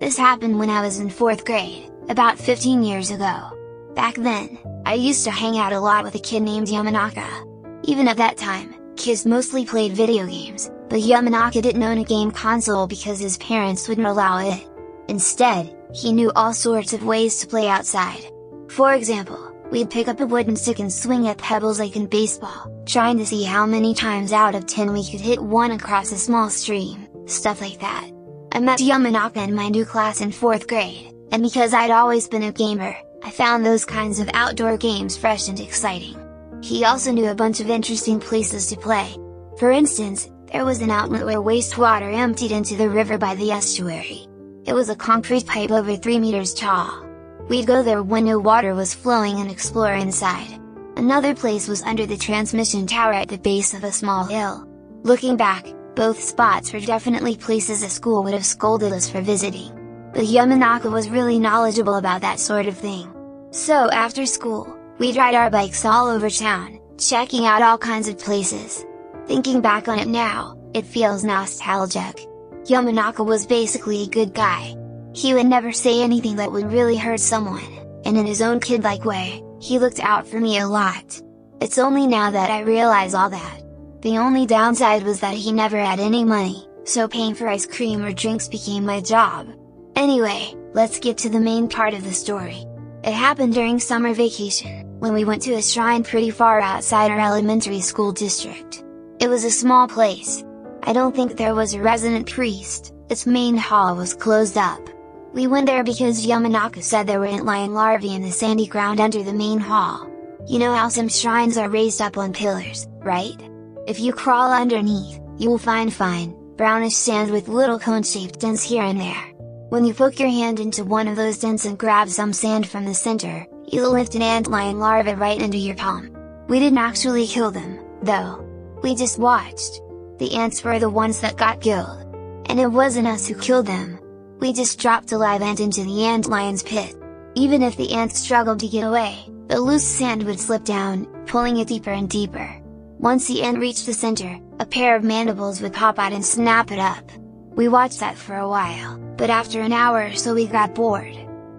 This happened when I was in 4th grade, about 15 years ago. Back then, I used to hang out a lot with a kid named Yamanaka. Even at that time, kids mostly played video games, but Yamanaka didn't own a game console because his parents wouldn't allow it. Instead, he knew all sorts of ways to play outside. For example, we'd pick up a wooden stick and swing at pebbles like in baseball, trying to see how many times out of 10 we could hit one across a small stream, stuff like that. I met Yamanaka in my new class in 4th grade, and because I'd always been a gamer, I found those kinds of outdoor games fresh and exciting. He also knew a bunch of interesting places to play. For instance, there was an outlet where wastewater emptied into the river by the estuary. It was a concrete pipe over 3 meters tall. We'd go there when no water was flowing and explore inside. Another place was under the transmission tower at the base of a small hill. Looking back, both spots were definitely places a school would have scolded us for visiting. But Yamanaka was really knowledgeable about that sort of thing. So after school, we'd ride our bikes all over town, checking out all kinds of places. Thinking back on it now, it feels nostalgic. Yamanaka was basically a good guy. He would never say anything that would really hurt someone, and in his own kid-like way, he looked out for me a lot. It's only now that I realize all that. The only downside was that he never had any money, so paying for ice cream or drinks became my job. Anyway, let's get to the main part of the story. It happened during summer vacation, when we went to a shrine pretty far outside our elementary school district. It was a small place. I don't think there was a resident priest, its main hall was closed up. We went there because Yamanaka said there were antlion larvae in the sandy ground under the main hall. You know how some shrines are raised up on pillars, right? If you crawl underneath, you will find fine, brownish sand with little cone-shaped dents here and there. When you poke your hand into one of those dents and grab some sand from the center, you'll lift an antlion larva right into your palm. We didn't actually kill them, though. We just watched. The ants were the ones that got killed. And it wasn't us who killed them. We just dropped a live ant into the antlion's pit. Even if the ants struggled to get away, the loose sand would slip down, pulling it deeper and deeper. Once the ant reached the center, a pair of mandibles would pop out and snap it up. We watched that for a while, but after an hour or so we got bored.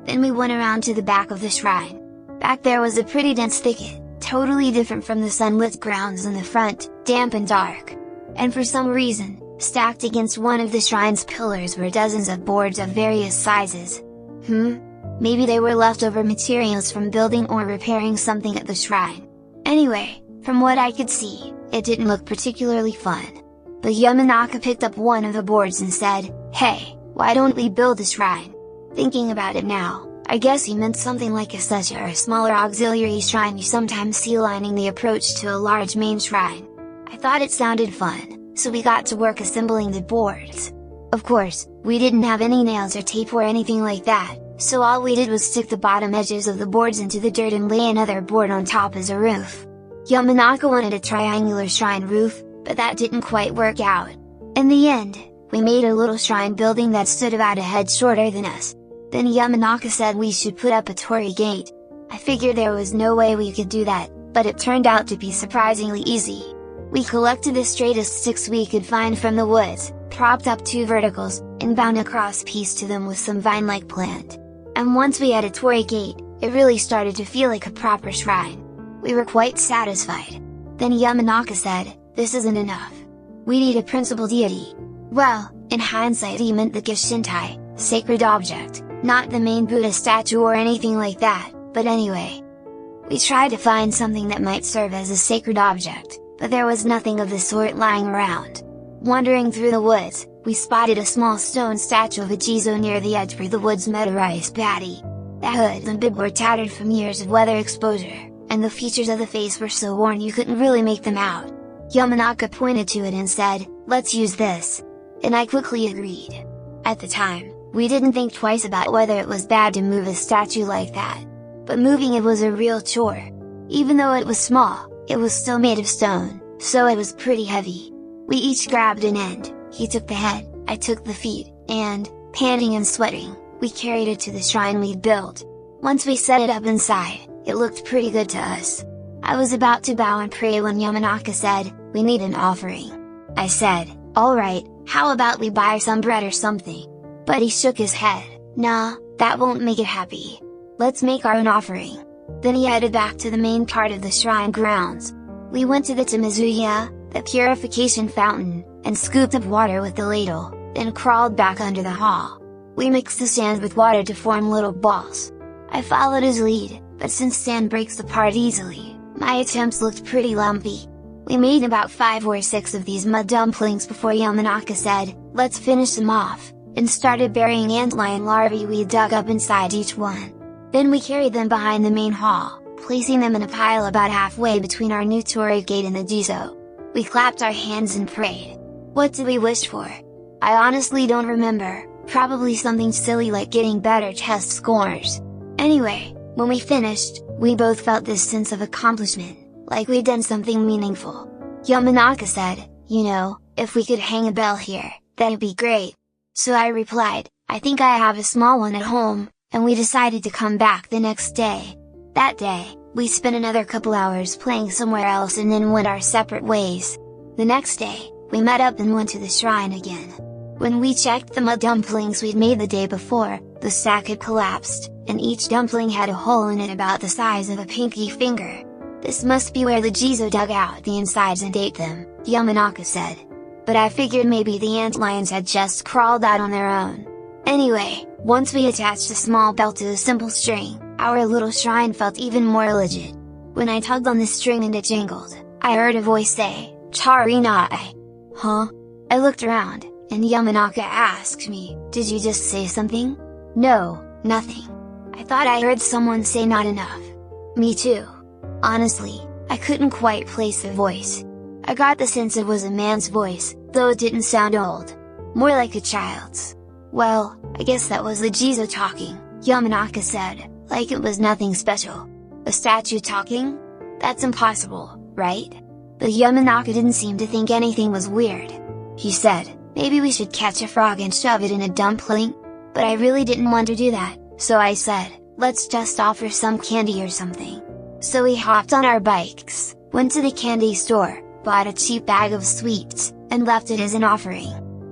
Then we went around to the back of the shrine. Back there was a pretty dense thicket, totally different from the sunlit grounds in the front, damp and dark. And for some reason, stacked against one of the shrine's pillars were dozens of boards of various sizes. Maybe they were leftover materials from building or repairing something at the shrine. Anyway, from what I could see, it didn't look particularly fun. But Yamanaka picked up one of the boards and said, "Hey, why don't we build a shrine?" Thinking about it now, I guess he meant something like a sucha or a smaller auxiliary shrine you sometimes see lining the approach to a large main shrine. I thought it sounded fun, so we got to work assembling the boards. Of course, we didn't have any nails or tape or anything like that, so all we did was stick the bottom edges of the boards into the dirt and lay another board on top as a roof. Yamanaka wanted a triangular shrine roof, but that didn't quite work out. In the end, we made a little shrine building that stood about a head shorter than us. Then Yamanaka said we should put up a torii gate. I figured there was no way we could do that, but it turned out to be surprisingly easy. We collected the straightest sticks we could find from the woods, propped up 2 verticals, and bound a cross piece to them with some vine-like plant. And once we had a torii gate, it really started to feel like a proper shrine. We were quite satisfied. Then Yamanaka said, "This isn't enough. We need a principal deity." Well, in hindsight he meant the Gishintai, sacred object, not the main Buddha statue or anything like that, but anyway. We tried to find something that might serve as a sacred object, but there was nothing of the sort lying around. Wandering through the woods, we spotted a small stone statue of a Jizo near the edge where the woods met a rice paddy. The hood and bib were tattered from years of weather exposure, and the features of the face were so worn you couldn't really make them out. Yamanaka pointed to it and said, "Let's use this." And I quickly agreed. At the time, we didn't think twice about whether it was bad to move a statue like that. But moving it was a real chore. Even though it was small, it was still made of stone, so it was pretty heavy. We each grabbed an end, he took the head, I took the feet, and, panting and sweating, we carried it to the shrine we'd built. Once we set it up inside, it looked pretty good to us. I was about to bow and pray when Yamanaka said, "We need an offering." I said, "Alright, how about we buy some bread or something?" But he shook his head. Nah, that won't make it happy. Let's make our own offering. Then he headed back to the main part of the shrine grounds. We went to the Tamizuya, the purification fountain, and scooped up water with the ladle, then crawled back under the hall. We mixed the sand with water to form little balls. I followed his lead, but since sand breaks apart easily, my attempts looked pretty lumpy. We made about 5 or 6 of these mud dumplings before Yamanaka said, "Let's finish them off," and started burying antlion larvae we dug up inside each one. Then we carried them behind the main hall, placing them in a pile about halfway between our new torii gate and the Jizo. We clapped our hands and prayed. What did we wish for? I honestly don't remember, probably something silly like getting better test scores. Anyway, when we finished, we both felt this sense of accomplishment, like we'd done something meaningful. Yamanaka said, "You know, if we could hang a bell here, that'd be great." So I replied, "I think I have a small one at home," and we decided to come back the next day. That day, we spent another couple hours playing somewhere else and then went our separate ways. The next day, we met up and went to the shrine again. When we checked the mud dumplings we'd made the day before, the sack had collapsed, and each dumpling had a hole in it about the size of a pinky finger. "This must be where the Jizo dug out the insides and ate them," Yamanaka said. But I figured maybe the antlions had just crawled out on their own. Anyway, once we attached a small bell to a simple string, our little shrine felt even more legit. When I tugged on the string and it jingled, I heard a voice say, "Charinai." Huh? I looked around, and Yamanaka asked me, "Did you just say something?" "No, nothing. I thought I heard someone say not enough." Me too. Honestly, I couldn't quite place the voice. I got the sense it was a man's voice, though it didn't sound old. More like a child's. "Well, I guess that was the Jizo talking," Yamanaka said, like it was nothing special. "A statue talking? That's impossible, right?" But Yamanaka didn't seem to think anything was weird. He said, "Maybe we should catch a frog and shove it in a dumpling?" But I really didn't want to do that, so I said, "Let's just offer some candy or something." So we hopped on our bikes, went to the candy store, bought a cheap bag of sweets, and left it as an offering.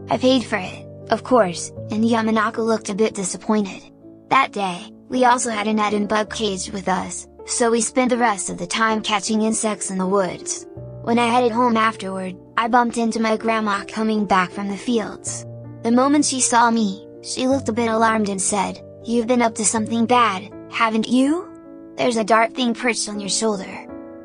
I paid for it, of course, and Yamanaka looked a bit disappointed. That day, we also had a net and bug cage with us, so we spent the rest of the time catching insects in the woods. When I headed home afterward, I bumped into my grandma coming back from the fields. The moment she saw me, she looked a bit alarmed and said, "You've been up to something bad, haven't you? There's a dark thing perched on your shoulder."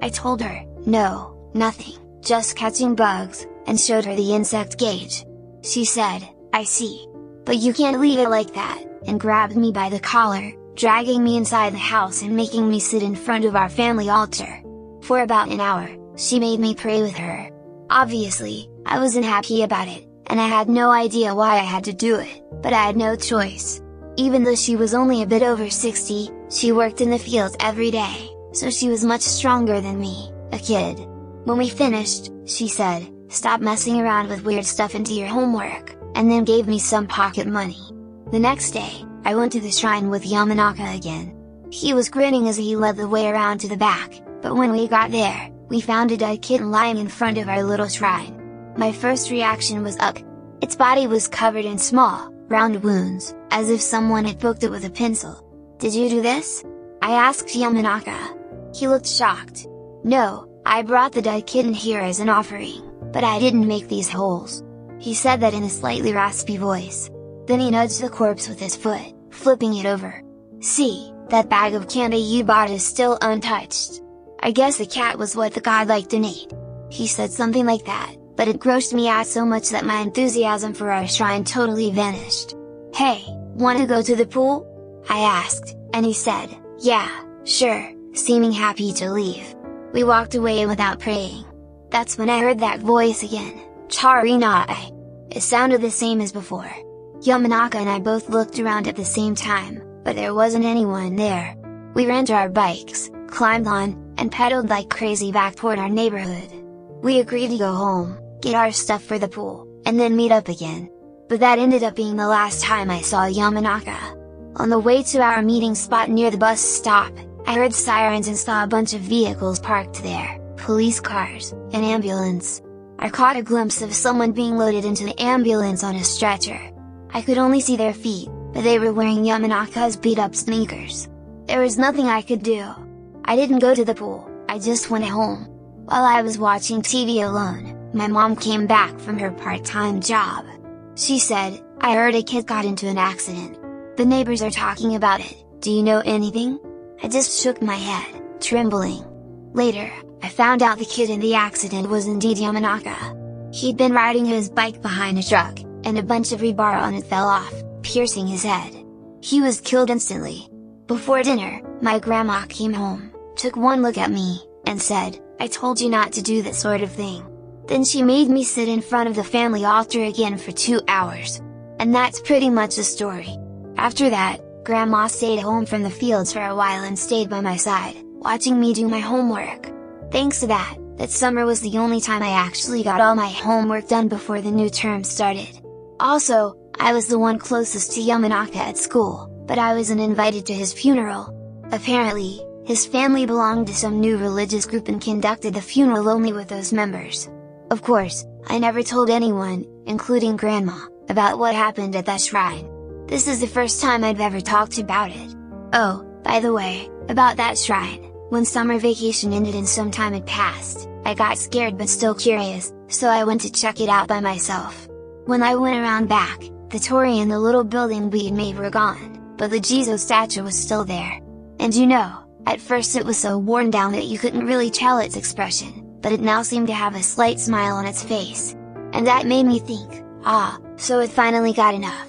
I told her, "No, nothing, just catching bugs," and showed her the insect cage. She said, "I see. But you can't leave it like that," and grabbed me by the collar, dragging me inside the house and making me sit in front of our family altar. For about an hour, she made me pray with her. Obviously, I wasn't happy about it, and I had no idea why I had to do it, but I had no choice. Even though she was only a bit over 60, she worked in the fields every day, so she was much stronger than me, a kid. When we finished, she said, "Stop messing around with weird stuff into your homework," and then gave me some pocket money. The next day, I went to the shrine with Yamanaka again. He was grinning as he led the way around to the back, but when we got there, we found a dead kitten lying in front of our little shrine. My first reaction was ugh. Its body was covered in small, round wounds, as if someone had poked it with a pencil. "Did you do this?" I asked Yamanaka. He looked shocked. "No, I brought the dead kitten here as an offering, but I didn't make these holes." He said that in a slightly raspy voice. Then he nudged the corpse with his foot, flipping it over. "See, that bag of candy you bought is still untouched. I guess the cat was what the godlike ate." He said something like that, but it grossed me out so much that my enthusiasm for our shrine totally vanished. "Hey, wanna go to the pool?" I asked, and he said, "Yeah, sure," seeming happy to leave. We walked away without praying. That's when I heard that voice again, "Charinai." It sounded the same as before. Yamanaka and I both looked around at the same time, but there wasn't anyone there. We ran to our bikes, climbed on, and pedaled like crazy back toward our neighborhood. We agreed to go home, get our stuff for the pool, and then meet up again. But that ended up being the last time I saw Yamanaka. On the way to our meeting spot near the bus stop, I heard sirens and saw a bunch of vehicles parked there, police cars, an ambulance. I caught a glimpse of someone being loaded into the ambulance on a stretcher. I could only see their feet, but they were wearing Yamanaka's beat-up sneakers. There was nothing I could do. I didn't go to the pool, I just went home. While I was watching TV alone, my mom came back from her part-time job. She said, "I heard a kid got into an accident. The neighbors are talking about it, do you know anything?" I just shook my head, trembling. Later, I found out the kid in the accident was indeed Yamanaka. He'd been riding his bike behind a truck, and a bunch of rebar on it fell off, piercing his head. He was killed instantly. Before dinner, my grandma came home, took one look at me, and said, "I told you not to do that sort of thing." Then she made me sit in front of the family altar again for 2 hours. And that's pretty much the story. After that, Grandma stayed home from the fields for a while and stayed by my side, watching me do my homework. Thanks to that, that summer was the only time I actually got all my homework done before the new term started. Also, I was the one closest to Yamanaka at school, but I wasn't invited to his funeral. Apparently, his family belonged to some new religious group and conducted the funeral only with those members. Of course, I never told anyone, including Grandma, about what happened at that shrine. This is the first time I've ever talked about it. Oh, by the way, about that shrine, when summer vacation ended and some time had passed, I got scared but still curious, so I went to check it out by myself. When I went around back, the torii and the little building we'd made were gone, but the Jizo statue was still there. And you know, at first it was so worn down that you couldn't really tell its expression, but it now seemed to have a slight smile on its face. And that made me think, so it finally got enough.